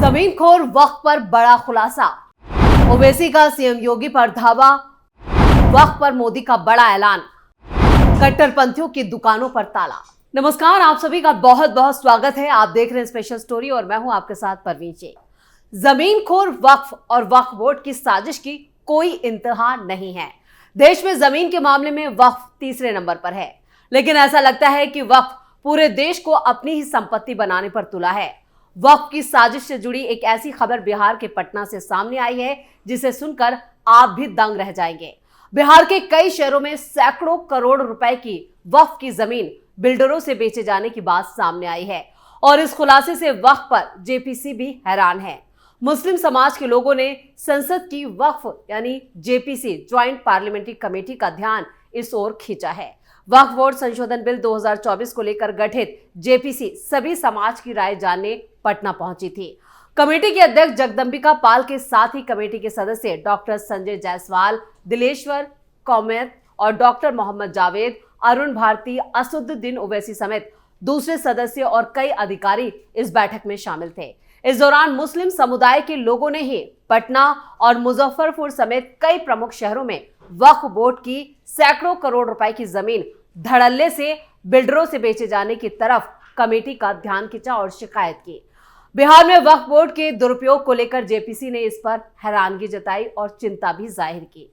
जमीन खोर वक्फ पर बड़ा खुलासा। ओवैसी का सीएम योगी पर धावा, वक्फ पर मोदी का बड़ा ऐलान, कट्टरपंथियों की दुकानों पर ताला। नमस्कार, आप सभी का बहुत बहुत स्वागत है। आप देख रहे हैं स्पेशल स्टोरी और मैं हूं आपके साथ परवीन जी। जमीन खोर वक्फ और वक्फ बोर्ड की साजिश की कोई इंतहा नहीं है। देश में जमीन के मामले में वक्फ तीसरे नंबर पर है, लेकिन ऐसा लगता है कि वक्फ पूरे देश को अपनी ही संपत्ति बनाने पर तुला है। वक्फ की साजिश से जुड़ी एक ऐसी खबर बिहार के पटना से सामने आई है जिसे सुनकर आप भी दंग रह जाएंगे। बिहार के कई शहरों में सैकड़ों करोड़ रुपए की वक्फ की जमीन बिल्डरों से बेचे जाने की बात सामने आई है और इस खुलासे से वक्फ पर जेपीसी भी हैरान है। मुस्लिम समाज के लोगों ने संसद की वक्फ यानी जेपीसी ज्वाइंट पार्लियामेंट्री कमेटी का ध्यान इस ओर खींचा है। वक्फ बोर्ड संशोधन बिल 2024 को लेकर गठित जेपीसी सभी समाज की राय जानने पटना पहुंची थी। कमेटी के अध्यक्ष जगदंबिका पाल के साथ ही कमेटी के सदस्य डॉक्टर संजय जायसवाल, दिलेश्वर कौमेत और डॉक्टर मोहम्मद जावेद, अरुण भारती, असदुद्दीन ओवैसी समेत दूसरे सदस्य और कई अधिकारी इस बैठक में शामिल थे। इस दौरान मुस्लिम समुदाय के लोगों ने ही पटना और मुजफ्फरपुर समेत कई प्रमुख शहरों में वक्फ बोर्ड की सैकड़ों करोड़ रुपए की जमीन धड़ल्ले से बिल्डरों से बेचे जाने की तरफ कमेटी का ध्यान खींचा और शिकायत की। बिहार में वक्फ बोर्ड के दुरुपयोग को लेकर जेपीसी ने इस पर हैरानगी जताई और चिंता भी जाहिर की।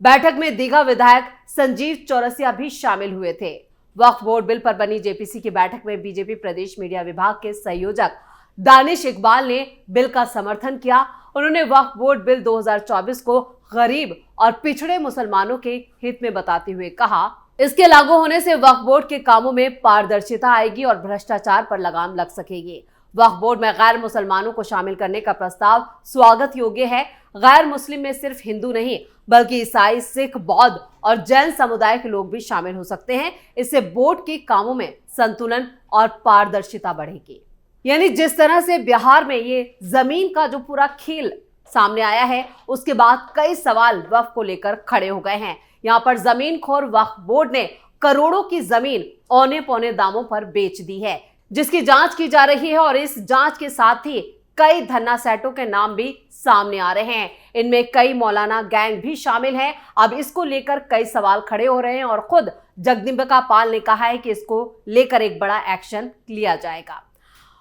बैठक में दीघा विधायक संजीव चौरसिया भी शामिल हुए थे। वक्फ बोर्ड बिल पर बनी जेपीसी की बैठक में बीजेपी प्रदेश मीडिया विभाग के संयोजक दानिश इकबाल ने बिल का समर्थन किया। उन्होंने वक्फ बोर्ड बिल 2024 को गरीब और पिछड़े मुसलमानों के हित में बताते हुए कहा, इसके लागू होने से वक्फ बोर्ड के कामों में पारदर्शिता आएगी और भ्रष्टाचार पर लगाम लग सकेगी। वक्फ बोर्ड में गैर मुसलमानों को शामिल करने का प्रस्ताव स्वागत योग्य है। गैर मुस्लिम में सिर्फ हिंदू नहीं बल्कि ईसाई, सिख, बौद्ध और जैन समुदाय के लोग भी शामिल हो सकते हैं। इससे बोर्ड के कामों में संतुलन और पारदर्शिता बढ़ेगी। यानी जिस तरह से बिहार में ये जमीन का जो पूरा खेल सामने आया है, उसके बाद कई सवाल वक्फ को लेकर खड़े हो गए हैं। यहाँ पर जमीन खोर वक्फ बोर्ड ने करोड़ों की जमीन औने पौने दामों पर बेच दी है, जिसकी जांच की जा रही है और इस जांच के साथ ही कई धन्ना सेठों के नाम भी सामने आ रहे हैं। इनमें कई मौलाना गैंग भी शामिल हैं। अब इसको लेकर कई सवाल खड़े हो रहे हैं और खुद जगदंबिका पाल ने कहा है कि इसको लेकर एक बड़ा एक्शन लिया जाएगा।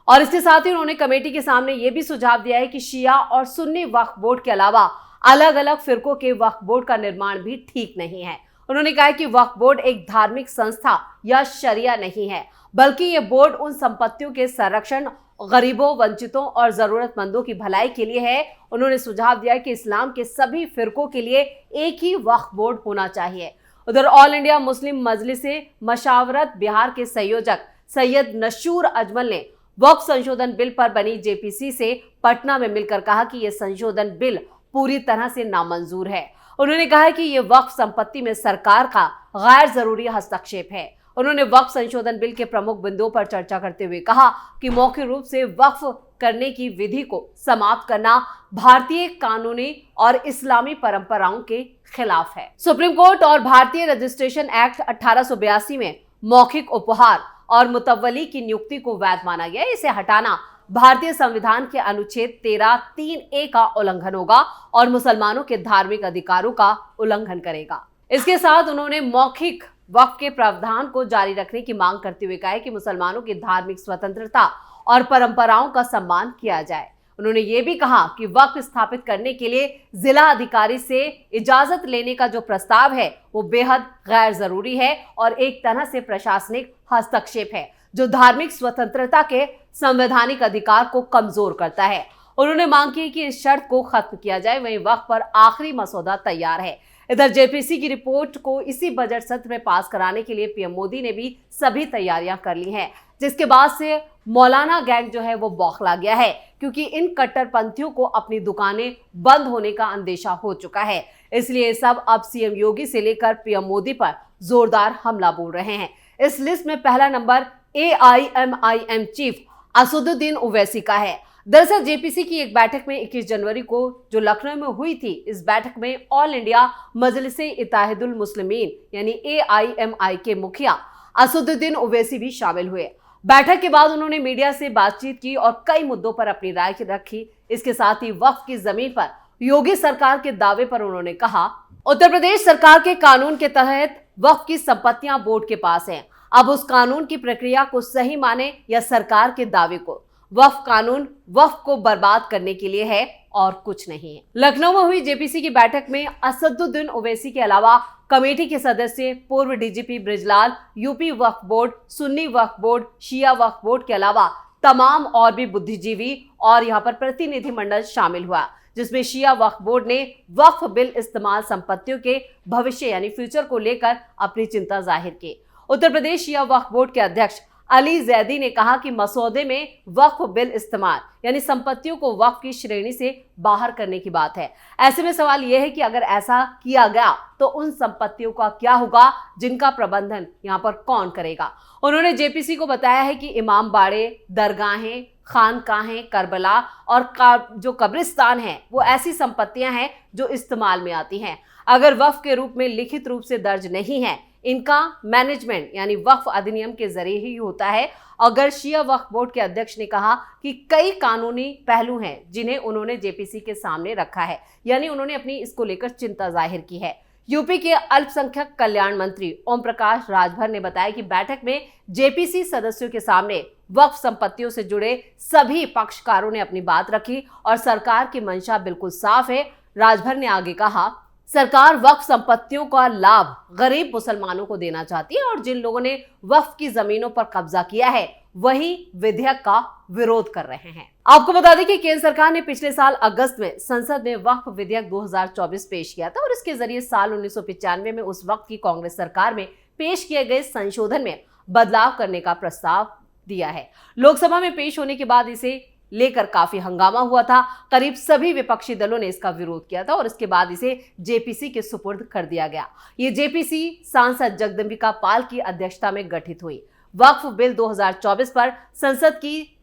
और इसके साथ ही उन्होंने कमेटी के सामने यह भी सुझाव दिया है कि शिया और सुन्नी वक्फ बोर्ड के अलावा अलग अलग फिरकों के वक्फ बोर्ड का निर्माण भी ठीक नहीं है। उन्होंने कहा कि वक्फ बोर्ड एक धार्मिक संस्था या शरिया नहीं है, बल्कि ये बोर्ड उन संपत्तियों के संरक्षण, गरीबों, वंचितों और जरूरतमंदों की भलाई के लिए है। उन्होंने सुझाव दिया कि इस्लाम के सभी फिरकों के लिए एक ही वक्फ बोर्ड होना चाहिए। उधर all India Muslim Majlise Mushawarat Bihar के संयोजक सैयद नशूर अजमल ने वक्फ संशोधन बिल पर बनी जेपीसी से पटना में मिलकर कहा कि यह संशोधन बिल पूरी तरह से नामंजूर है। उन्होंने कहा कि यह वक्फ संपत्ति में सरकार का गैर जरूरी हस्तक्षेप है। उन्होंने वक्फ संशोधन बिल के प्रमुख बिंदुओं पर चर्चा करते हुए कहा कि मौखिक रूप से वक्फ करने की विधि को समाप्त करना भारतीय कानूनी और इस्लामी परंपराओं के खिलाफ है। सुप्रीम कोर्ट और भारतीय रजिस्ट्रेशन एक्ट 1882 में मौखिक उपहार और मुतव्वली की नियुक्ति को वैध माना गया। इसे हटाना भारतीय संविधान के अनुच्छेद 13(3)(a) का उल्लंघन होगा और मुसलमानों के धार्मिक अधिकारों का उल्लंघन करेगा। इसके साथ उन्होंने मौखिक वक्फ के प्रावधान को जारी रखने की मांग करते हुए कहा कि मुसलमानों की धार्मिक स्वतंत्रता और परंपराओं का सम्मान किया जाए। उन्होंने ये भी कहा कि वक्फ स्थापित करने के लिए जिला अधिकारी से इजाजत लेने का जो प्रस्ताव है वो बेहद गैर जरूरी है और एक तरह से प्रशासनिक हस्तक्षेप है जो धार्मिक स्वतंत्रता के संवैधानिक अधिकार को कमजोर करता है। उन्होंने मांग की कि इस शर्त को खत्म किया जाए। वहीं वक्फ पर आखिरी मसौदा तैयार है। इधर जेपीसी की रिपोर्ट को इसी बजट सत्र में पास कराने के लिए पीएम मोदी ने भी सभी तैयारियां कर ली हैं, जिसके बाद से मौलाना गैंग जो है वो बौखला गया है, क्योंकि इन कट्टरपंथियों को अपनी दुकानें बंद होने का अंदेशा हो चुका है। इसलिए सब अब सीएम योगी से लेकर पीएम मोदी पर जोरदार हमला बोल रहे हैं। इस लिस्ट में पहला number AIMIM chief Asaduddin Owaisi का है। दरअसल जेपीसी की एक बैठक में 21 जनवरी को जो लखनऊ में हुई थी, इस बैठक में ऑल इंडिया मजलिसे इत्तेहादुल मुस्लिमीन यानी AIMI के मुखिया असदुद्दीन ओवैसी भी शामिल हुए। बैठक के बाद उन्होंने मीडिया से बातचीत की और कई मुद्दों पर अपनी राय रखी। इसके साथ ही वक्फ की जमीन पर योगी सरकार के दावे पर उन्होंने कहा, उत्तर प्रदेश सरकार के कानून के तहत वक्फ की संपत्तियां बोर्ड के पास हैं। अब उस कानून की प्रक्रिया को सही माने या सरकार के दावे को, वक्फ कानून वक्फ को बर्बाद करने के लिए है और कुछ नहीं है। लखनऊ में हुई जेपीसी की बैठक में असदुद्दीन ओवैसी के अलावा कमेटी के सदस्य पूर्व डीजीपी बृजलाल, यूपी वक्फ बोर्ड, सुन्नी वक्फ बोर्ड, शिया वक्फ बोर्ड के अलावा तमाम और भी बुद्धिजीवी और यहाँ पर प्रतिनिधिमंडल शामिल हुआ, जिसमें शिया वक्फ बोर्ड ने वक्फ बिल इस्तेमाल संपत्तियों के भविष्य यानी फ्यूचर को लेकर अपनी चिंता जाहिर की। उत्तर प्रदेश शिया वक्फ बोर्ड के अध्यक्ष अली जैदी ने कहा कि मसौदे में वक्फ बिल इस्तेमाल यानी संपत्तियों को वक्फ की श्रेणी से बाहर करने की बात है। ऐसे में सवाल यह है कि अगर ऐसा किया गया तो उन संपत्तियों का क्या होगा, जिनका प्रबंधन यहाँ पर कौन करेगा। उन्होंने जेपीसी को बताया है कि इमाम बाड़े, दरगाहें, खानकाहें, करबला और जो कब्रिस्तान है वो ऐसी संपत्तियां हैं जो इस्तेमाल में आती हैं। अगर वक्फ के रूप में लिखित रूप से दर्ज नहीं है, इनका मैनेजमेंट यानी वक्फ अधिनियम के जरिए ही होता है। अगर शिया वक्फ बोर्ड के अध्यक्ष ने कहा कि कई कानूनी पहलू हैं जिन्हें उन्होंने जेपीसी के सामने रखा है, यानी उन्होंने अपनी इसको लेकर चिंता जाहिर की है। यूपी के अल्पसंख्यक कल्याण मंत्री ओम प्रकाश राजभर ने बताया कि बैठक में जेपीसी सदस्यों के सामने वक्फ संपत्तियों से जुड़े सभी पक्षकारों ने अपनी बात रखी और सरकार की मंशा बिल्कुल साफ है। राजभर ने आगे कहा, सरकार वक्फ संपत्तियों का लाभ गरीब मुसलमानों को देना चाहती है और जिन लोगों ने वक्फ की जमीनों पर कब्जा किया है वही विधेयक का विरोध कर रहे हैं। आपको बता दें कि केंद्र सरकार ने पिछले साल अगस्त में संसद में वक्फ विधेयक 2024 पेश किया था और इसके जरिए साल 1995 में उस वक्त की कांग्रेस सरकार में पेश किए गए संशोधन में बदलाव करने का प्रस्ताव दिया है। लोकसभा में पेश होने के बाद इसे लेकर काफी हंगामा हुआ था। करीब सभी विपक्षी दलों ने इसका विरोध किया था और इसके बाद इसे जेपीसी के सुपुर्द कर दिया गया। ये जेपीसी सांसद जगदम्बिका पाल की अध्यक्षता में गठित हुई। वक्फ बिल 2024 पर संसद की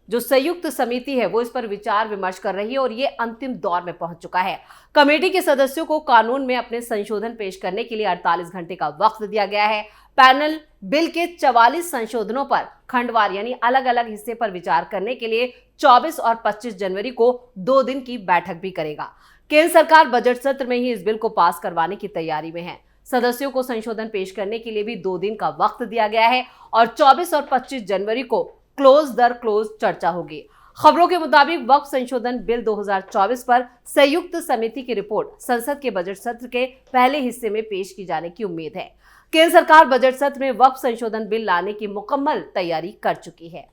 जो संयुक्त समिति है वो इस पर विचार विमर्श कर रही है और ये अंतिम दौर में पहुंच चुका है। कमेटी के सदस्यों को कानून में अपने संशोधन पेश करने के लिए 48 घंटे का वक्त दिया गया है। पैनल बिल के 44 संशोधनों पर खंडवार यानी अलग अलग हिस्से पर विचार करने के लिए 24 और 25 जनवरी को 2 दिन की बैठक भी करेगा। केंद्र सरकार बजट सत्र में ही इस बिल को पास करवाने की तैयारी में है। सदस्यों को संशोधन पेश करने के लिए भी 2 दिन का वक्त दिया गया है और 24 और 25 जनवरी को क्लोज दर क्लोज चर्चा होगी। खबरों के मुताबिक वक्फ संशोधन बिल 2024 पर संयुक्त समिति की रिपोर्ट संसद के बजट सत्र के पहले हिस्से में पेश की जाने की उम्मीद है। केंद्र सरकार बजट सत्र में वक्फ संशोधन बिल लाने की मुकम्मल तैयारी कर चुकी है।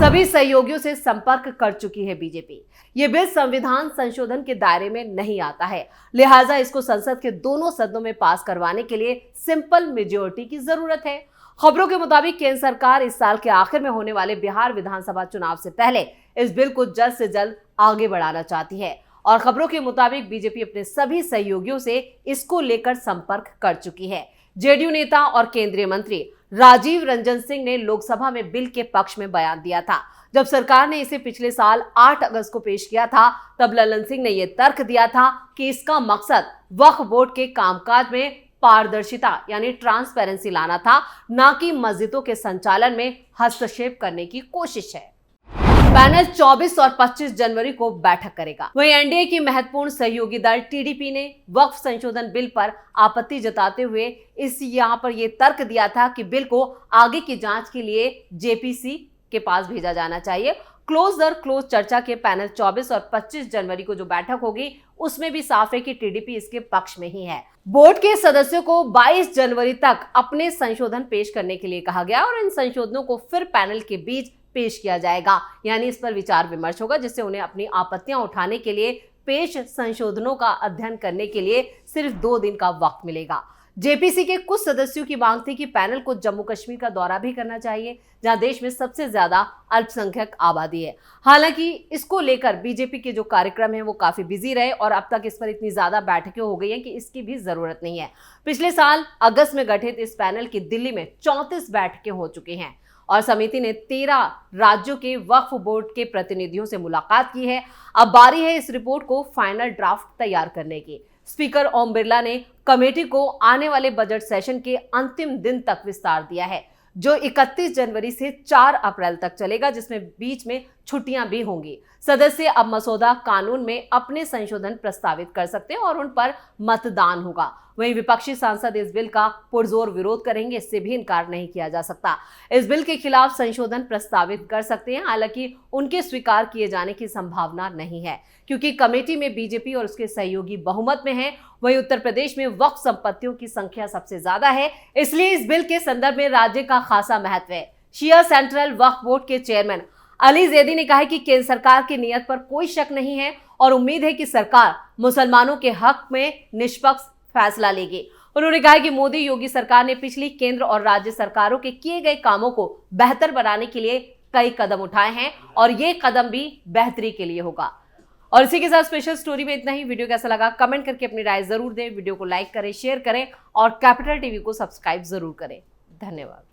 सभी सहयोगियों से संपर्क कर चुकी है बीजेपी। ये बिल संविधान संशोधन के दायरे में नहीं आता है, लिहाजा इसको संसद के दोनों सदनों में पास करवाने के लिए सिंपल मेजॉरिटी की जरूरत है। खबरों के मुताबिक केंद्र सरकार इस साल के आखिर में होने वाले बिहार विधानसभा चुनाव से पहले इस बिल को जल्द से जल्द आगे बढ़ाना चाहती है और खबरों के मुताबिक बीजेपी अपने सभी सहयोगियों से इसको लेकर संपर्क कर चुकी है। जेडीयू नेता और केंद्रीय मंत्री राजीव रंजन सिंह ने लोकसभा में बिल के पक्ष में बयान दिया था। जब सरकार ने इसे पिछले साल 8 अगस्त को पेश किया था, तब ललन सिंह ने यह तर्क दिया था कि इसका मकसद वक्फ बोर्ड के कामकाज में पारदर्शिता यानी ट्रांसपेरेंसी लाना था, ना कि मस्जिदों के संचालन में हस्तक्षेप करने की कोशिश है। पैनल 24 और 25 जनवरी को बैठक करेगा। वहीं एनडीए की महत्वपूर्ण सहयोगी दल टीडीपी ने वक्फ संशोधन बिल पर आपत्ति जताते हुए यहाँ पर यह तर्क दिया था कि बिल को आगे की जांच के लिए जेपीसी के पास भेजा जाना चाहिए। क्लोज दर क्लोज चर्चा के पैनल 24 और 25 जनवरी को जो बैठक होगी उसमें भी साफ है कि टीडीपी इसके पक्ष में ही है। बोर्ड के सदस्यों को 22 जनवरी तक अपने संशोधन पेश करने के लिए कहा गया और इन संशोधनों को फिर पैनल के बीच पेश किया जाएगा, यानी इस पर विचार विमर्श होगा, जिससे उन्हें अपनी आपत्तियां उठाने के लिए पेश संशोधनों का अध्ययन करने के लिए सिर्फ 2 दिन का वक्त मिलेगा। जेपीसी के कुछ सदस्यों की मांग थी कि पैनल को जम्मू कश्मीर का दौरा भी करना चाहिए, जहां देश में सबसे ज्यादा अल्पसंख्यक आबादी है। हालांकि इसको लेकर बीजेपी के जो कार्यक्रम है वो काफी बिजी रहे और अब तक इस पर इतनी ज्यादा बैठकें हो गई हैं कि इसकी भी जरूरत नहीं है। पिछले साल अगस्त में गठित इस पैनल की दिल्ली में 34 बैठकें हो चुकी हैं और समिति ने 13 राज्यों के वक्फ बोर्ड के प्रतिनिधियों से मुलाकात की है। अब बारी है इस रिपोर्ट को फाइनल ड्राफ्ट तैयार करने की। स्पीकर ओम बिरला ने कमेटी को आने वाले बजट सेशन के अंतिम दिन तक विस्तार दिया है, जो 31 जनवरी से 4 अप्रैल तक चलेगा, जिसमें बीच में छुट्टियां भी होंगी। सदस्य अब मसौदा कानून में अपने संशोधन प्रस्तावित कर सकते हैं और उन पर मतदान होगा। वहीं विपक्षी सांसद इस बिल का पुरजोर विरोध करेंगे, इससे भी इनकार नहीं किया जा सकता। इस बिल के खिलाफ संशोधन प्रस्तावित कर सकते हैं, हालांकि उनके स्वीकार किए जाने की संभावना नहीं है, क्योंकि कमेटी में बीजेपी और उसके सहयोगी बहुमत में हैं। वहीं उत्तर प्रदेश में वक्फ संपत्तियों की संख्या सबसे ज्यादा है, इसलिए इस बिल के संदर्भ में राज्य का खासा महत्व है। शिया सेंट्रल वक्फ बोर्ड के चेयरमैन अली जैदी ने कहा है कि केंद्र सरकार की नीयत पर कोई शक नहीं है और उम्मीद है कि सरकार मुसलमानों के हक में निष्पक्ष फैसला लेगी। उन्होंने कहा कि मोदी योगी सरकार ने पिछली केंद्र और राज्य सरकारों के किए गए कामों को बेहतर बनाने के लिए कई कदम उठाए हैं और ये कदम भी बेहतरी के लिए होगा। और इसी के साथ स्पेशल स्टोरी में इतना ही। वीडियो कैसा लगा कमेंट करके अपनी राय जरूर दें। वीडियो को लाइक करें, शेयर करें और कैपिटल टीवी को सब्सक्राइब जरूर करें। धन्यवाद।